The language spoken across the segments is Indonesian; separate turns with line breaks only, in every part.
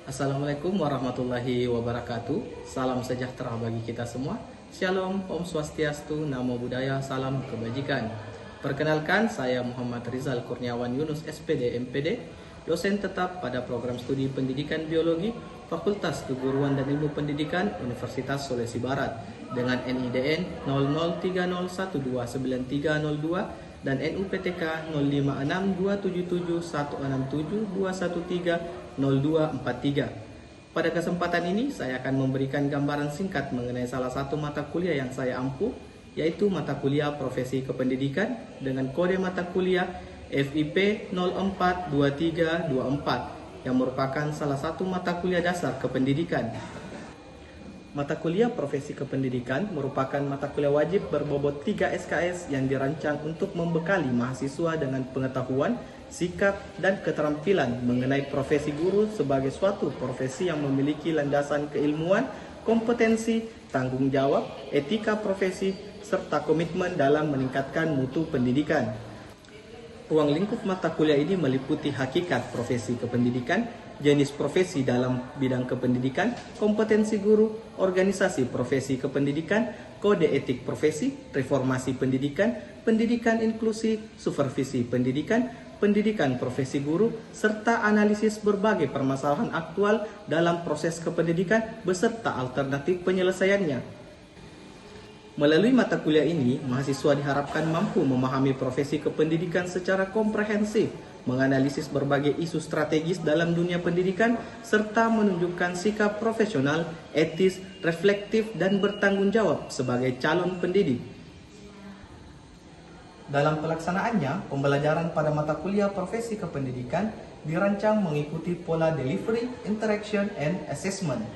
Assalamualaikum warahmatullahi wabarakatuh. Salam sejahtera bagi kita semua. Shalom, Om Swastiastu, Namo Buddhaya, salam kebajikan. Perkenalkan, saya Muhammad Rizal Kurniawan Yunus SPD MPD, dosen tetap pada program studi pendidikan biologi Fakultas Keguruan dan Ilmu Pendidikan Universitas Sulawesi Barat dengan NIDN 0030129302 dan NUPTK 0561672132130243. Pada kesempatan ini saya akan memberikan gambaran singkat mengenai salah satu mata kuliah yang saya ampuh, yaitu mata kuliah Profesi Kependidikan dengan kode mata kuliah FIP 042324 yang merupakan salah satu mata kuliah dasar kependidikan. Mata kuliah Profesi Kependidikan merupakan mata kuliah wajib berbobot 3 SKS yang dirancang untuk membekali mahasiswa dengan pengetahuan, sikap, dan keterampilan mengenai profesi guru sebagai suatu profesi yang memiliki landasan keilmuan, kompetensi, tanggung jawab, etika profesi, serta komitmen dalam meningkatkan mutu pendidikan. Ruang lingkup mata kuliah ini meliputi hakikat profesi kependidikan, jenis profesi dalam bidang kependidikan, kompetensi guru, organisasi profesi kependidikan, kode etik profesi, reformasi pendidikan, pendidikan inklusif, supervisi pendidikan, pendidikan profesi guru, serta analisis berbagai permasalahan aktual dalam proses kependidikan beserta alternatif penyelesaiannya. Melalui mata kuliah ini, mahasiswa diharapkan mampu memahami profesi kependidikan secara komprehensif, menganalisis berbagai isu strategis dalam dunia pendidikan, serta menunjukkan sikap profesional, etis, reflektif, dan bertanggung jawab sebagai calon pendidik. Dalam pelaksanaannya, pembelajaran pada mata kuliah Profesi Kependidikan dirancang mengikuti pola delivery, interaction, and assessment.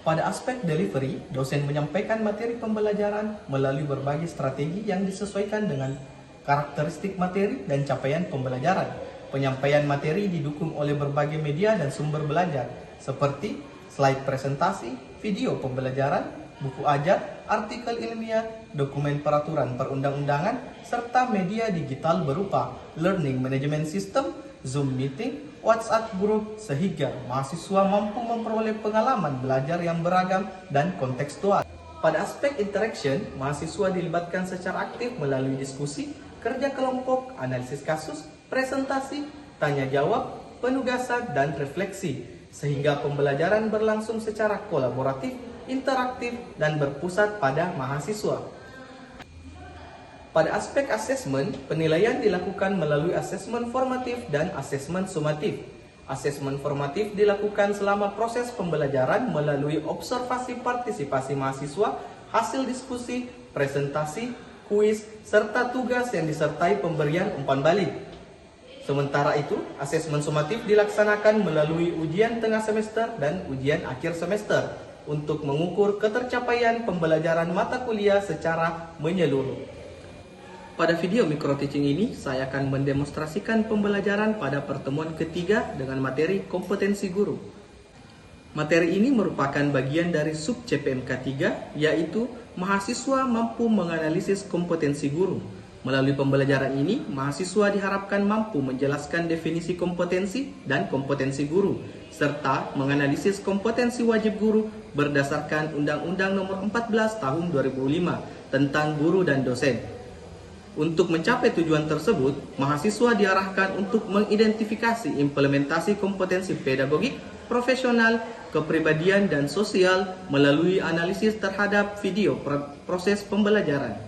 Pada aspek delivery, dosen menyampaikan materi pembelajaran melalui berbagai strategi yang disesuaikan dengan karakteristik materi dan capaian pembelajaran. Penyampaian materi didukung oleh berbagai media dan sumber belajar, seperti slide presentasi, video pembelajaran, buku ajar, artikel ilmiah, dokumen peraturan perundang-undangan, serta media digital berupa learning management system, Zoom meeting, WhatsApp group, sehingga mahasiswa mampu memperoleh pengalaman belajar yang beragam dan kontekstual. Pada aspek interaction, mahasiswa dilibatkan secara aktif melalui diskusi, kerja kelompok, analisis kasus, presentasi, tanya jawab, penugasan, dan refleksi, sehingga pembelajaran berlangsung secara kolaboratif, interaktif, dan berpusat pada mahasiswa. Pada aspek asesmen, penilaian dilakukan melalui asesmen formatif dan asesmen sumatif. Asesmen formatif dilakukan selama proses pembelajaran melalui observasi partisipasi mahasiswa, hasil diskusi, presentasi, kuis, serta tugas yang disertai pemberian umpan balik. Sementara itu, asesmen sumatif dilaksanakan melalui ujian tengah semester dan ujian akhir semester untuk mengukur ketercapaian pembelajaran mata kuliah secara menyeluruh. Pada video micro teaching ini, saya akan mendemonstrasikan pembelajaran pada pertemuan ketiga dengan materi kompetensi guru. Materi ini merupakan bagian dari sub CPMK 3, yaitu mahasiswa mampu menganalisis kompetensi guru. Melalui pembelajaran ini, mahasiswa diharapkan mampu menjelaskan definisi kompetensi dan kompetensi guru, serta menganalisis kompetensi wajib guru berdasarkan Undang-Undang Nomor 14 Tahun 2005 tentang guru dan dosen. Untuk mencapai tujuan tersebut, mahasiswa diarahkan untuk mengidentifikasi implementasi kompetensi pedagogik, profesional, kepribadian, dan sosial melalui analisis terhadap video proses pembelajaran.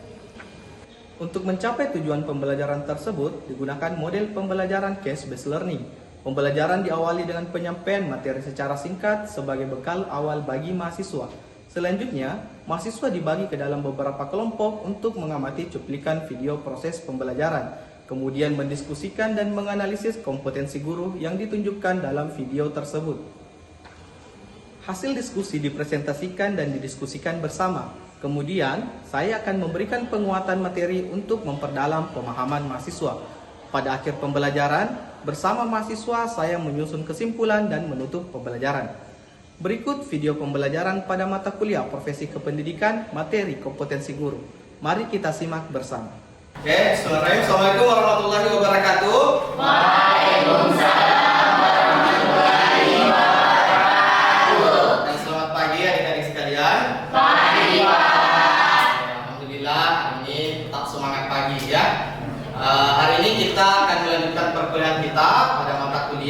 Untuk mencapai tujuan pembelajaran tersebut, digunakan model pembelajaran case-based learning. Pembelajaran diawali dengan penyampaian materi secara singkat sebagai bekal awal bagi mahasiswa. Selanjutnya, mahasiswa dibagi ke dalam beberapa kelompok untuk mengamati cuplikan video proses pembelajaran, kemudian mendiskusikan dan menganalisis kompetensi guru yang ditunjukkan dalam video tersebut. Hasil diskusi dipresentasikan dan didiskusikan bersama. Kemudian, saya akan memberikan penguatan materi untuk memperdalam pemahaman mahasiswa. Pada akhir pembelajaran, bersama mahasiswa saya menyusun kesimpulan dan menutup pembelajaran. Berikut video pembelajaran pada mata kuliah Profesi Kependidikan, materi kompetensi guru. Mari kita simak bersama. Oke, Assalamualaikum warahmatullahi wabarakatuh.
Waalaikumsalam warahmatullahi wabarakatuh.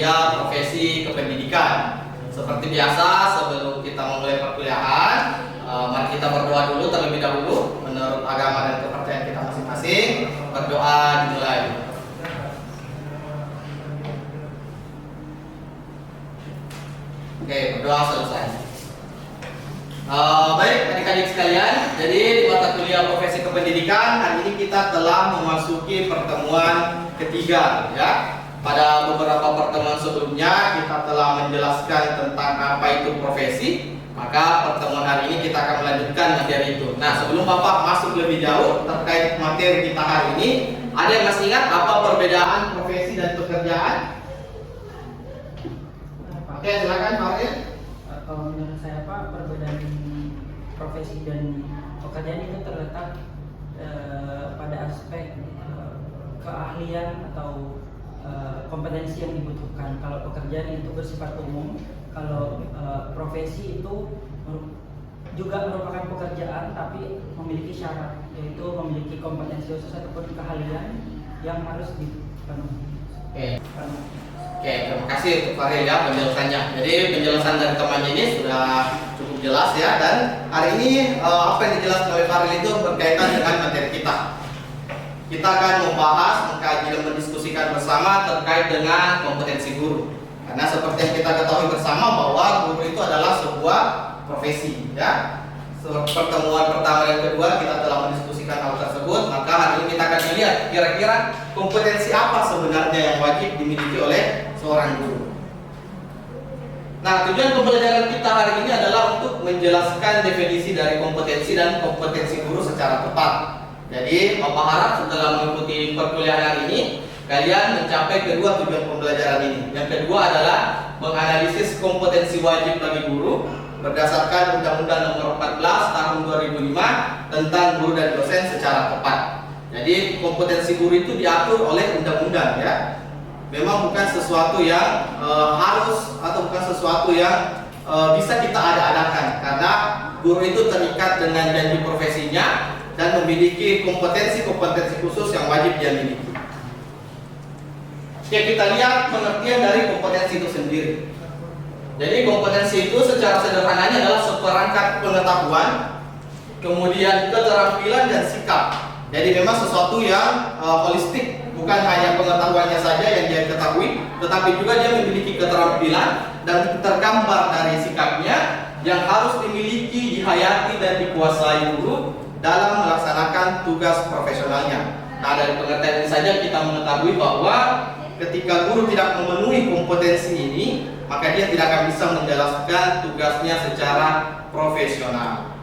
kuliah profesi kependidikan. Seperti biasa, sebelum kita memulai perkuliahan, mari kita berdoa dulu terlebih dahulu menurut agama dan kepercayaan kita masing-masing. Berdoa dimulai. Oke, berdoa selesai. Baik adik-adik sekalian, jadi di mata kuliah profesi kependidikan hari ini kita telah memasuki pertemuan ketiga, ya. Pada beberapa pertemuan sebelumnya kita telah menjelaskan tentang apa itu profesi, maka pertemuan hari ini kita akan melanjutkan materi itu. Nah, sebelum Bapak masuk lebih jauh terkait materi kita hari ini, ada yang masih ingat apa perbedaan profesi dan pekerjaan? Oke, silakan Pak Arya.
Kalau menurut saya Pak, perbedaan profesi dan pekerjaan itu terletak pada aspek keahlian atau kompetensi yang dibutuhkan. Kalau pekerjaan itu bersifat umum, kalau profesi itu juga merupakan pekerjaan tapi memiliki syarat, yaitu memiliki kompetensi khusus ataupun keahlian yang harus dipenuhi.
Oke, terima kasih untuk Faril ya penjelasannya. Jadi penjelasan dari temannya ini sudah cukup jelas ya, dan hari ini apa yang dijelaskan oleh Faril itu berkaitan dengan materi kita. Kita akan membahas, mengkaji dan mendiskusikan bersama terkait dengan kompetensi guru. Karena seperti yang kita ketahui bersama bahwa guru itu adalah sebuah profesi, ya. Pertemuan pertama dan kedua kita telah mendiskusikan hal tersebut, maka hari ini kita akan melihat kira-kira kompetensi apa sebenarnya yang wajib dimiliki oleh seorang guru. Nah, tujuan pembelajaran kita hari ini adalah untuk menjelaskan definisi dari kompetensi dan kompetensi guru secara tepat. Jadi, Bapak harap setelah mengikuti perkuliahan hari ini, kalian mencapai kedua tujuan pembelajaran ini. Yang kedua adalah menganalisis kompetensi wajib bagi guru berdasarkan Undang-Undang Nomor 14 Tahun 2005 tentang guru dan dosen secara tepat. Jadi kompetensi guru itu diatur oleh undang-undang, ya. Memang bukan sesuatu yang harus atau bukan sesuatu yang bisa kita ada-adakan, karena guru itu terikat dengan janji profesinya dan memiliki kompetensi-kompetensi khusus yang wajib dia miliki. Oke, kita lihat pengertian dari kompetensi itu sendiri. Jadi kompetensi itu secara sederhananya adalah seperangkat pengetahuan, kemudian keterampilan dan sikap. Jadi memang sesuatu yang holistik, bukan hanya pengetahuannya saja yang dia ketahui, tetapi juga dia memiliki keterampilan dan tergambar dari sikapnya yang harus dimiliki, dihayati dan dikuasai guru dalam melaksanakan tugas profesionalnya. Nah, dari pengertian ini saja kita mengetahui bahwa ketika guru tidak memenuhi kompetensi ini, maka dia tidak akan bisa menjelaskan tugasnya secara profesional.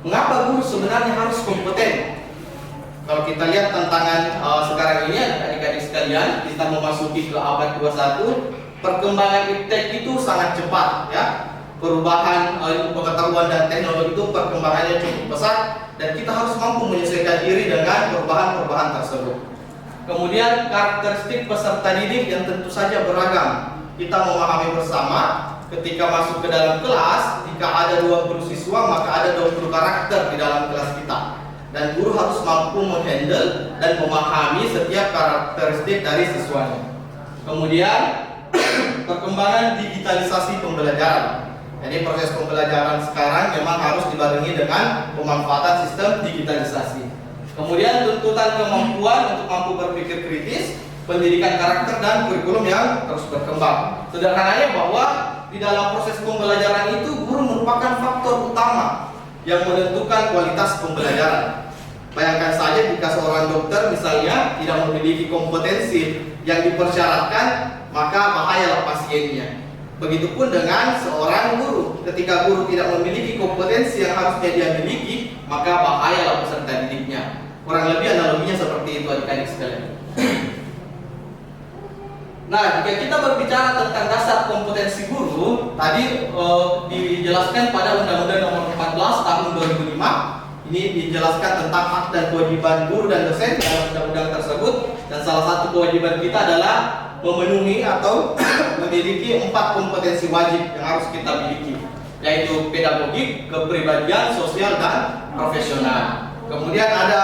Mengapa guru sebenarnya harus kompeten? Kalau kita lihat tantangan sekarang ini, adik-adik sekalian, kita memasuki ke abad 21, perkembangan iptek itu sangat cepat, ya. Perubahan ilmu pengetahuan dan teknologi itu perkembangannya cukup pesat, dan kita harus mampu menyesuaikan diri dengan perubahan-perubahan tersebut. Kemudian karakteristik peserta didik yang tentu saja beragam. Kita memahami bersama ketika masuk ke dalam kelas, jika ada 20 siswa maka ada 20 karakter di dalam kelas kita. Dan guru harus mampu menghandle dan memahami setiap karakteristik dari siswanya. Kemudian perkembangan digitalisasi pembelajaran. Jadi proses pembelajaran sekarang memang harus dibarengi dengan pemanfaatan sistem digitalisasi. Kemudian tuntutan kemampuan untuk mampu berpikir kritis, pendidikan karakter dan kurikulum yang terus berkembang. Sederhananya bahwa di dalam proses pembelajaran itu guru merupakan faktor utama yang menentukan kualitas pembelajaran. Bayangkan saja jika seorang dokter misalnya tidak memiliki kompetensi yang dipersyaratkan, maka bahayalah pasiennya. Begitupun dengan seorang guru. Ketika guru tidak memiliki kompetensi yang harusnya dia miliki, maka bahayalah peserta didiknya. Kurang lebih analoginya seperti itu, adik-adik sekalian. Nah, jika kita berbicara tentang dasar kompetensi guru, tadi dijelaskan pada Undang-Undang Nomor 14 Tahun 2005. Ini dijelaskan tentang hak dan kewajiban guru dan dosen dalam undang-undang tersebut. Dan salah satu kewajiban kita adalah memenuhi atau memiliki 4 kompetensi wajib yang harus kita miliki, yaitu pedagogik, kepribadian, sosial, dan profesional. Kemudian ada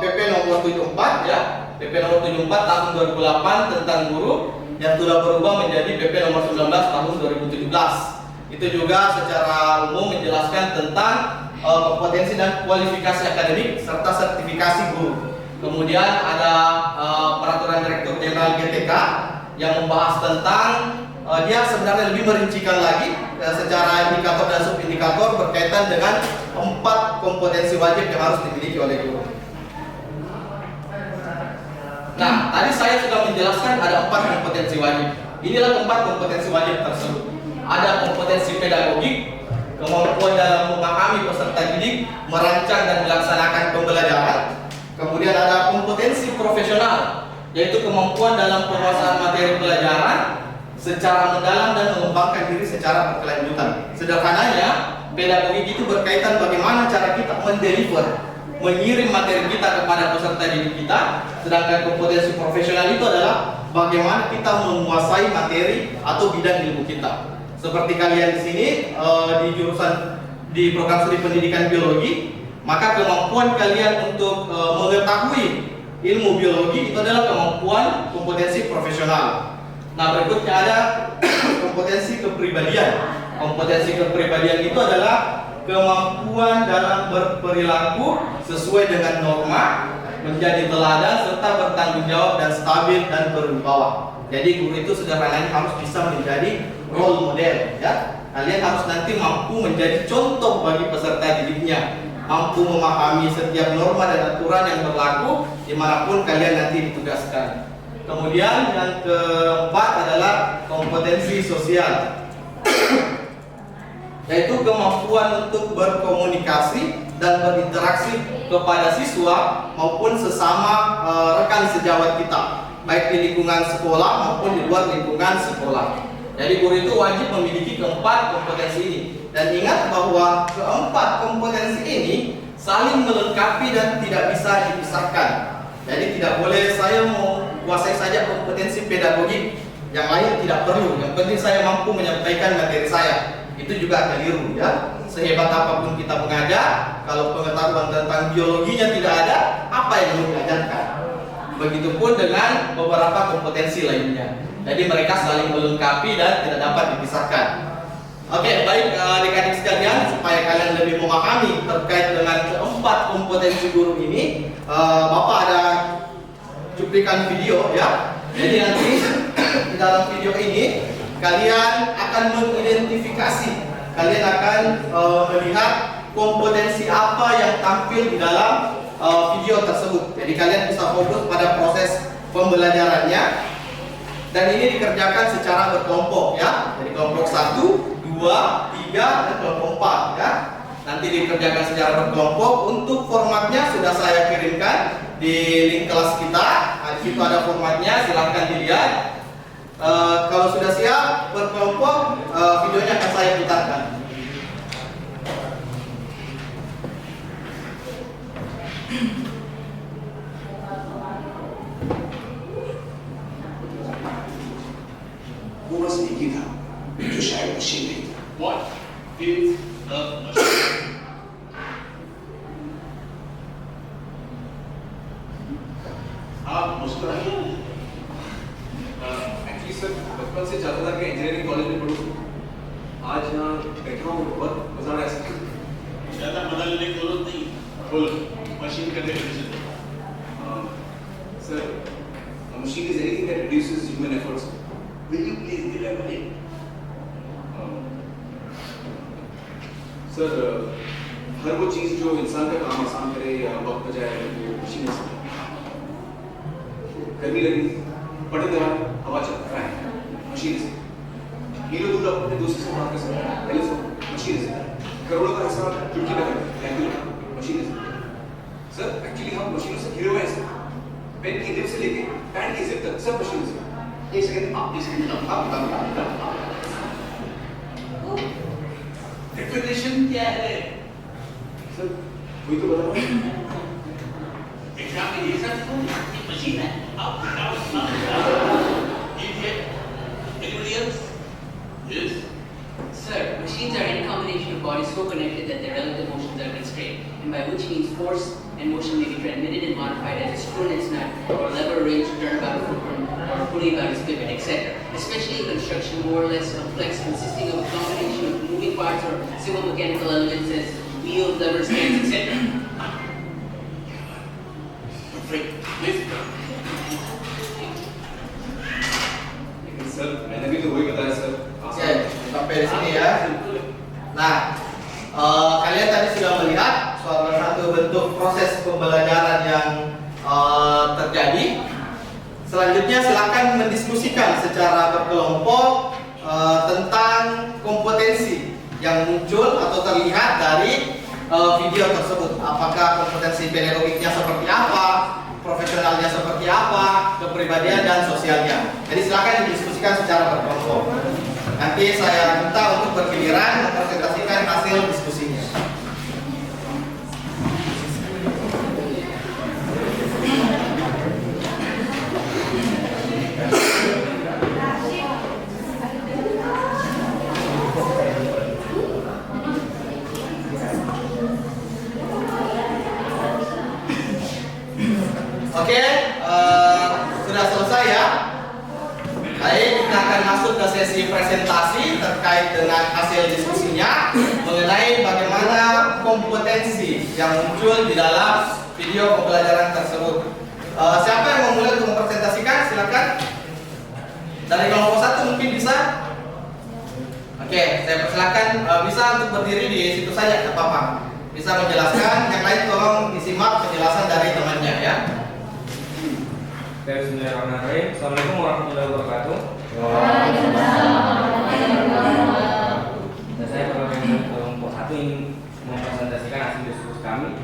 PP nomor 74 ya. PP nomor 74 tahun 2008 tentang guru yang sudah berubah menjadi PP nomor 19 tahun 2017. Itu juga secara umum menjelaskan tentang kompetensi dan kualifikasi akademik serta sertifikasi guru. Kemudian ada peraturan Direktur Jenderal GTK yang membahas tentang dia sebenarnya lebih merincikan lagi secara indikator dan subindikator berkaitan dengan 4 kompetensi wajib yang harus dimiliki oleh guru. Nah, tadi saya sudah menjelaskan ada 4 kompetensi wajib. Inilah 4 kompetensi wajib tersebut. Ada kompetensi pedagogik, kemampuan dalam memahami peserta didik, merancang dan melaksanakan pembelajaran. Kemudian ada kompetensi profesional, yaitu kemampuan dalam penguasaan materi pelajaran secara mendalam dan mengembangkan diri secara berkelanjutan. Sederhananya, pedagogik itu berkaitan bagaimana cara kita mendeliver, mengirim materi kita kepada peserta didik kita. Sedangkan kompetensi profesional itu adalah bagaimana kita menguasai materi atau bidang ilmu kita. Seperti kalian di sini di program studi pendidikan biologi, maka kemampuan kalian untuk mengetahui ilmu biologi itu adalah kemampuan kompetensi profesional. Nah, berikutnya ada kompetensi kepribadian. Kompetensi kepribadian itu adalah kemampuan dalam berperilaku sesuai dengan norma, menjadi teladan serta bertanggung jawab dan stabil dan berwibawa. Jadi guru itu sederhananya harus bisa menjadi role model, ya. Kalian harus nanti mampu menjadi contoh bagi peserta didiknya, mampu memahami setiap norma dan aturan yang berlaku dimanapun kalian nanti ditugaskan. Kemudian yang keempat adalah kompetensi sosial, yaitu kemampuan untuk berkomunikasi dan berinteraksi kepada siswa maupun sesama rekan sejawat kita, baik di lingkungan sekolah maupun di luar lingkungan sekolah. Jadi guru itu wajib memiliki keempat kompetensi ini. Dan ingat bahwa keempat kompetensi ini saling melengkapi dan tidak bisa dipisahkan. Jadi tidak boleh saya mau kuasai saja kompetensi pedagogik, yang lain tidak perlu. Yang penting saya mampu menyampaikan materi saya. Itu juga keliru, ya. Sehebat apapun kita mengajar, kalau pengetahuan tentang biologinya tidak ada, apa yang mau diajarkan? Begitupun dengan beberapa kompetensi lainnya. Jadi mereka saling melengkapi dan tidak dapat dipisahkan. Oke, baik adik-adik sekalian, supaya kalian lebih memahami terkait dengan keempat kompetensi guru ini, Bapak ada cuplikan video, ya. Jadi nanti di dalam video ini kalian akan mengidentifikasi, kalian akan melihat kompetensi apa yang tampil di dalam video tersebut. Jadi kalian bisa fokus pada proses pembelajarannya. Dan ini dikerjakan secara berkelompok, ya. Jadi kelompok 1, 2, 3, dan kelompok 4, ya. Nanti dikerjakan secara berkelompok. Untuk formatnya sudah saya kirimkan di link kelas kita. Nah, di situ ada formatnya, silahkan dilihat. Kalau sudah siap berkelompok, videonya akan saya putarkan.
वो बस एक ही था जो शायद मशीन नहीं था।
What is a machine? आप मुस्कुराइए।
एक्चुअली सर बचपन से चाहता था कि इंजीनियरिंग कॉलेज में पढूं। आज यहाँ बैठा हूँ, बहुत मजा आ रहा है सर।
ज़्यादा बदलने की जरूरत नहीं, फुल मशीन का definition.
Sir, a machine is anything that reduces human efforts.
Will you please elaborate?
Sir, हर वो चीज़ जो इंसान का काम आसान करे या वक्त बचाए वो मशीन है। गर्मी लगी, बटन दबाए, हवा चलता है, मशीन से। नीलो दूध अपने दोस्त से बात कर सकते हैं, टेलीफोन, मशीन से। करोड़ों का हिसाब चुटकी में कैलकुलेटर, मशीन से। सर, एक्चुअली हम मशीनों से घिरे हुए हैं सर। पेन की निब से लेके पैंट की जिप तक सब मशीन से।
एक सेकंड, आप डेफिनेशन क्या है?
सर, वही तो बता रहा हूँ।
एग्जामिनेशन मशीन है। आप बताओ ना। Idiot. Anybody else? Yes.
Sir, machines are any combination of bodies so connected that their relative motions are constrained, and by which means force and motion may be transmitted and modified as a screw and snap or lever arranged, turnabout, fulcrum, or pulley about its pivot, etc. Especially in construction more or less complex, consisting of a combination of moving parts or civil mechanical elements as wheels, levers, stands, etc.
लेकिन सर मैंने भी तो वही बताया sir
Oke, sampai di sini ya. Nah, kalian tadi sudah melihat salah satu bentuk proses pembelajaran yang terjadi. Selanjutnya silakan mendiskusikan secara berkelompok tentang kompetensi yang muncul atau terlihat dari video tersebut. Apakah kompetensi pedagogiknya seperti apa, profesionalnya seperti apa, kepribadian dan sosialnya. Jadi silakan didiskusikan secara berkelompok. Nanti saya minta untuk bergiliran mempresentasikan hasil diskusinya. Oke, sudah selesai ya. Baik, kita akan masuk ke sesi presentasi terkait dengan hasil diskusinya mengenai bagaimana kompetensi yang muncul di dalam video pembelajaran tersebut. Siapa yang mau mulai untuk mempresentasikan? Silakan. Dari kelompok 1 mungkin bisa. Oke, saya persilakan bisa untuk berdiri di situ saja, tidak apa-apa. Bisa menjelaskan. Yang lain tolong disimak penjelasan dari temannya ya.
Bismillahirrahmanirrahim. Assalamualaikum warahmatullahi wabarakatuh. Dan saya perwakilan kelompok 1 ingin mempresentasikan hasil diskusi kami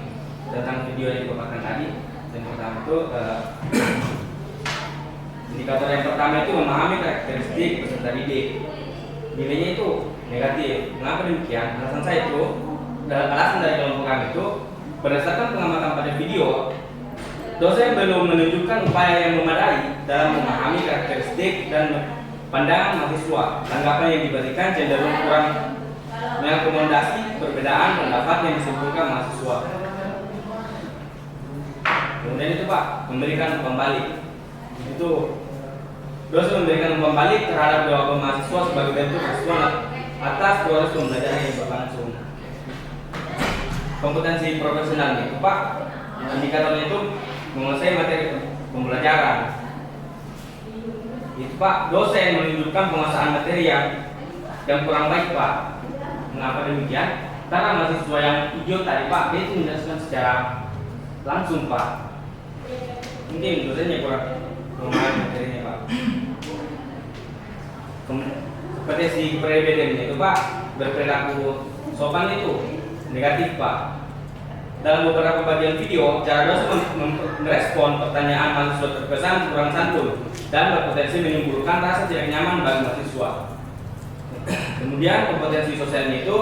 tentang video yang dipaparkan tadi. Yang pertama itu indikator yang pertama itu memahami karakteristik peserta didik. Nilainya itu negatif. Mengapa demikian? Alasan saya itu, alasan dari kelompok kami itu berdasarkan pengamatan pada video, dosen belum menunjukkan upaya yang memadai dalam memahami karakteristik dan pandangan mahasiswa. Tanggapan yang diberikan cenderung kurang mengakomodasi perbedaan pendapat yang disimpulkan mahasiswa. Kemudian itu Pak, memberikan umpan balik. Itu dosen memberikan umpan balik terhadap jawaban mahasiswa sebagai bentuk respon atas proses pembelajaran yang berlangsung. Kompetensi profesionalnya itu Pak, indikatornya itu menguasai materi pembelajaran. Itu Pak, dosen menunjukkan penguasaan materi yang kurang baik Pak. Mengapa demikian? Karena mahasiswa yang hijau tadi Pak, dia itu menjelaskan secara langsung Pak. Mungkin dosennya kurang memahami materinya Pak. Seperti si kepribadiannya itu Pak, berperilaku sopan itu negatif Pak. Dalam beberapa bagian video, cara dosen merespon pertanyaan mahasiswa terkesan kurang santun dan berpotensi menimbulkan rasa tidak nyaman bagi mahasiswa. Kemudian kompetensi sosialnya itu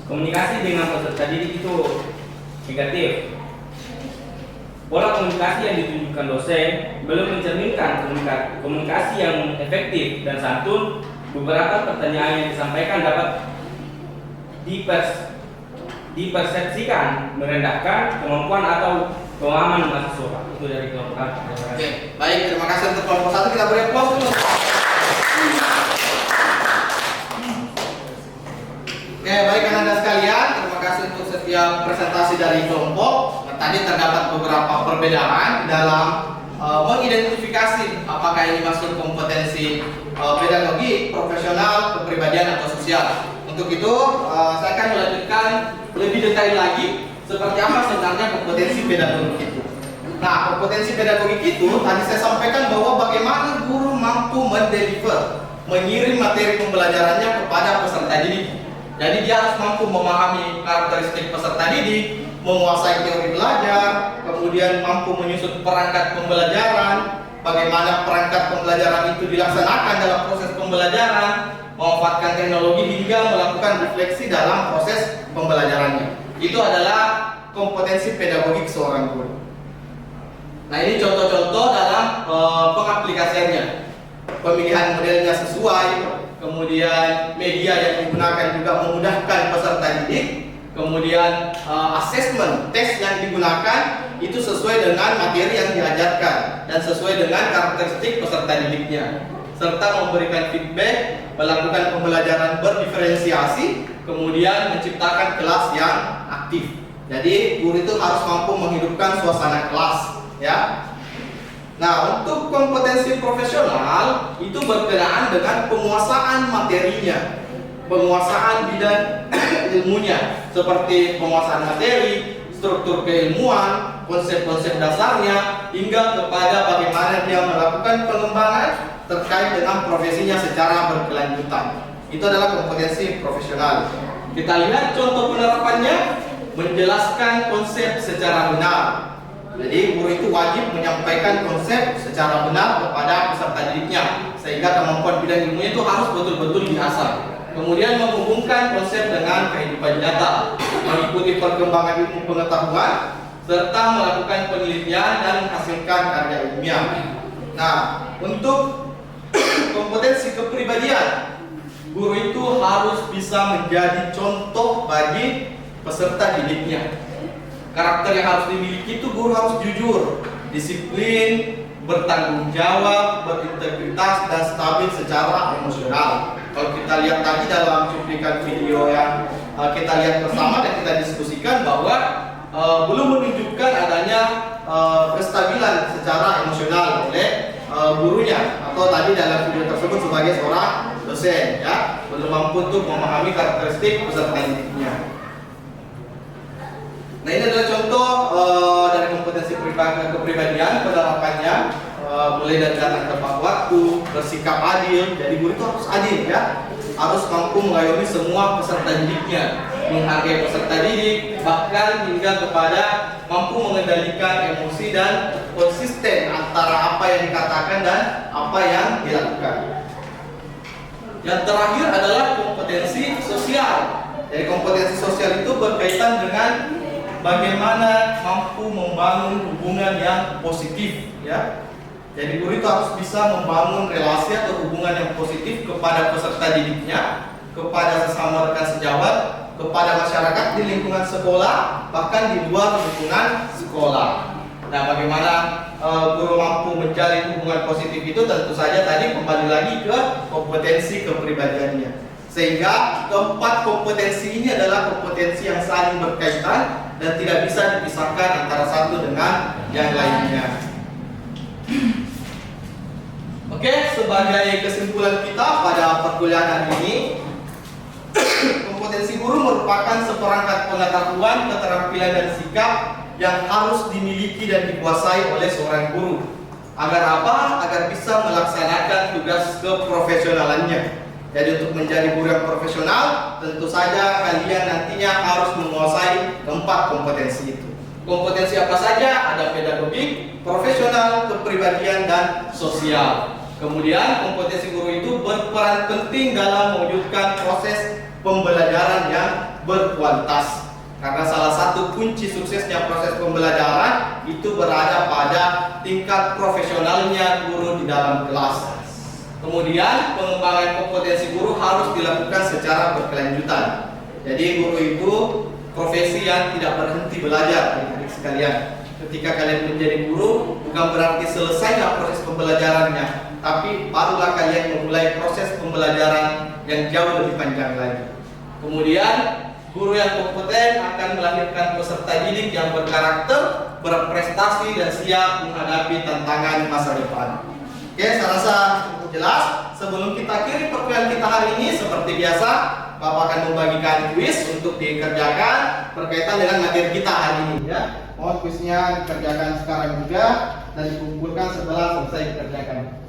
komunikasi dengan peserta didik itu negatif. Pola komunikasi yang ditunjukkan dosen belum mencerminkan komunikasi yang efektif dan santun. Beberapa pertanyaan yang disampaikan dapat dipersepsikan merendahkan kemampuan atau pemahaman mahasiswa. Itu dari kelompok kami.
Oke, baik, terima kasih untuk kelompok 1. Kita beri aplaus dulu. Oke, baik Anda sekalian, terima kasih untuk setiap presentasi dari kelompok. Tadi terdapat beberapa perbedaan dalam mengidentifikasi apakah ini masuk kompetensi pedagogi, profesional, kepribadian atau sosial. Untuk itu, saya akan melanjutkan lebih detail lagi seperti apa sebenarnya kompetensi pedagogik itu. Nah, kompetensi pedagogik itu tadi saya sampaikan bahwa bagaimana guru mampu mendeliver, mengirim materi pembelajarannya kepada peserta didik. Jadi dia harus mampu memahami karakteristik peserta didik, menguasai teori belajar, kemudian mampu menyusun perangkat pembelajaran, bagaimana perangkat pembelajaran itu dilaksanakan dalam proses pembelajaran, memanfaatkan teknologi hingga melakukan refleksi dalam proses pembelajarannya. Itu adalah kompetensi pedagogik seorang guru. Nah, ini contoh-contoh dalam pengaplikasiannya. Pemilihan modelnya sesuai, kemudian media yang digunakan juga memudahkan peserta didik, Kemudian assessment, tes yang digunakan itu sesuai dengan materi yang diajarkan dan sesuai dengan karakteristik peserta didiknya, serta memberikan feedback, melakukan pembelajaran berdiferensiasi, kemudian menciptakan kelas yang aktif. Jadi guru itu harus mampu menghidupkan suasana kelas, ya. Nah, untuk kompetensi profesional itu berkenaan dengan penguasaan materinya, penguasaan bidang ilmunya, seperti penguasaan materi, struktur keilmuan, konsep-konsep dasarnya, hingga kepada bagaimana dia melakukan pengembangan terkait dengan profesinya secara berkelanjutan. Itu adalah kompetensi profesional. Kita lihat contoh penerapannya. Menjelaskan konsep secara benar. Jadi guru itu wajib menyampaikan konsep secara benar kepada peserta didiknya, sehingga kemampuan bidang ilmunya itu harus betul-betul diasah. Kemudian menghubungkan konsep dengan kehidupan nyata, mengikuti perkembangan ilmu pengetahuan, serta melakukan penelitian dan menghasilkan karya ilmiah. Nah, untuk kompetensi kepribadian, guru itu harus bisa menjadi contoh bagi peserta didiknya. Karakter yang harus dimiliki itu guru harus jujur, disiplin, bertanggung jawab, berintegritas, dan stabil secara emosional. Kalau kita lihat tadi dalam cuplikan video yang kita lihat bersama dan kita diskusikan bahwa belum menunjukkan adanya kestabilan secara emosional oleh gurunya, atau tadi dalam video tersebut sebagai seorang dosen, ya, belum mampu untuk memahami karakteristik peserta didiknya. Nah, ini adalah contoh dari kompetensi kepribadian penerapannya, mulai dari datang tepat waktu, bersikap adil. Jadi guru itu harus adil, ya, harus mampu mengayomi semua peserta didiknya, menghargai peserta didik, bahkan hingga kepada mampu mengendalikan emosi dan konsisten antara apa yang dikatakan dan apa yang dilakukan. Yang terakhir adalah kompetensi sosial. Jadi kompetensi sosial itu berkaitan dengan bagaimana mampu membangun hubungan yang positif, ya. Jadi guru itu harus bisa membangun relasi atau hubungan yang positif kepada peserta didiknya, kepada sesama rekan sejawat, kepada masyarakat di lingkungan sekolah, bahkan di luar lingkungan sekolah. Nah, bagaimana guru mampu menjalin hubungan positif itu tentu saja tadi kembali lagi ke kompetensi kepribadiannya. Sehingga keempat kompetensi ini adalah kompetensi yang saling berkaitan dan tidak bisa dipisahkan antara satu dengan yang lainnya. Oke, sebagai kesimpulan kita pada perkuliahan ini, kompetensi guru merupakan seperangkat pengetahuan, keterampilan dan sikap yang harus dimiliki dan dikuasai oleh seorang guru. Agar apa? Agar bisa melaksanakan tugas keprofesionalannya. Jadi untuk menjadi guru yang profesional, tentu saja kalian nantinya harus menguasai keempat kompetensi itu. Kompetensi apa saja? Ada pedagogik, profesional, kepribadian, dan sosial. Kemudian kompetensi guru itu berperan penting dalam mewujudkan proses pembelajaran yang berkualitas. Karena salah satu kunci suksesnya proses pembelajaran itu berada pada tingkat profesionalnya guru di dalam kelas. Kemudian pengembangan kompetensi guru harus dilakukan secara berkelanjutan. Jadi guru itu profesi yang tidak berhenti belajar, adik-adik sekalian. Ketika kalian menjadi guru, bukan berarti selesainya proses pembelajarannya, tapi barulah kalian memulai proses pembelajaran yang jauh lebih panjang lagi. Kemudian guru yang kompeten akan melahirkan peserta didik yang berkarakter, berprestasi, dan siap menghadapi tantangan masa depan. Oke, saya rasa cukup jelas. Sebelum kita akhiri perkuliahan kita hari ini, seperti biasa, Bapak akan membagikan kuis untuk dikerjakan berkaitan dengan materi kita hari ini, ya. Mohon kuisnya dikerjakan sekarang juga dan dikumpulkan setelah selesai dikerjakan.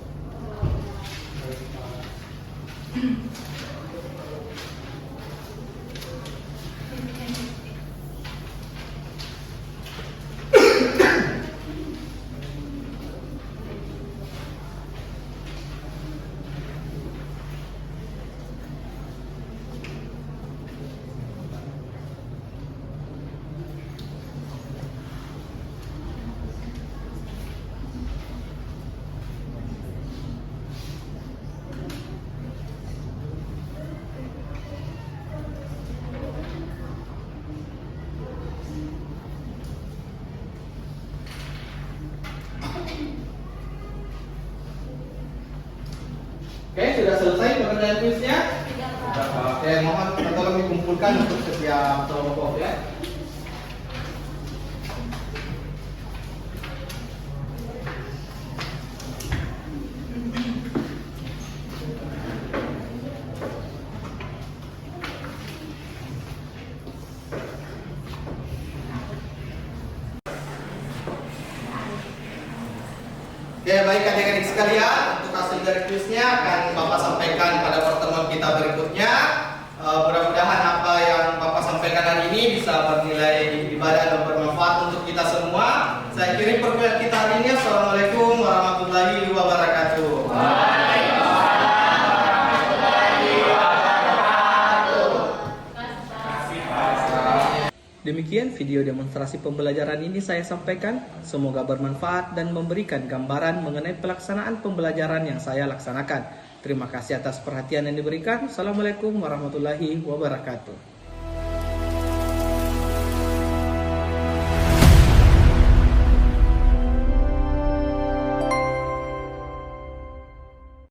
Oke, sudah selesai pekerjaan kuisnya? Oke, mohon tolong dikumpulkan untuk setiap kelompok ya. Oke, baik adik-adik sekalian, untuk hasil dari kuisnya akan Bapak sampaikan pada pertemuan kita berikutnya. Mudah-mudahan apa yang Bapak sampaikan hari ini bisa bernilai ibadah dan bermanfaat untuk kita semua. Saya akhiri perkuliahan kita hari ini. Assalamualaikum warahmatullahi wabarakatuh. Demikian video demonstrasi pembelajaran ini saya sampaikan. Semoga bermanfaat dan memberikan gambaran mengenai pelaksanaan pembelajaran yang saya laksanakan. Terima kasih atas perhatian yang diberikan. Assalamualaikum warahmatullahi wabarakatuh.